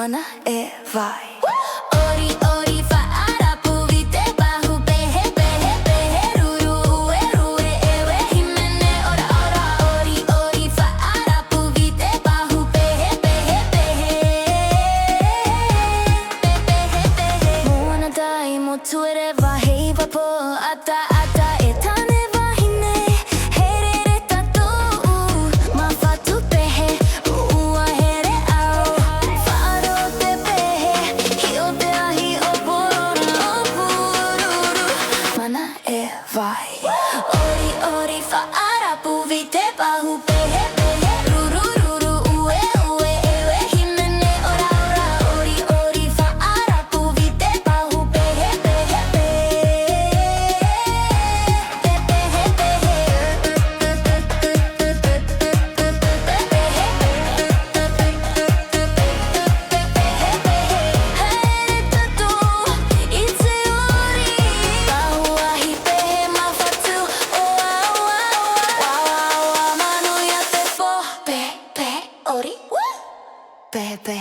mana e vai. Ori ori whaarapu i te pahu pehe pehe pehe ruru ue rue ewe himene ora ora. Ori ori whaarapu i te pahu pehe pehe pehe pehe pehe. Moana dai mo tuere wa hei wapo ata ata e tane wahine herere tatu ma whatu pehe ua here au wharo te pehe hi o te ahi o porona o pururu mana e vai. Ori ori whaarapu i te pahu pehe pehe ruru ruru ue ue ewe himene ora ora. Ori ori whaarapu i te pahu pehe pehe pehe pehe pehe. Haere tatu i te ori pahu ahi pehe ma whatu o aua aua manu ia te po pe pe ori pe pe.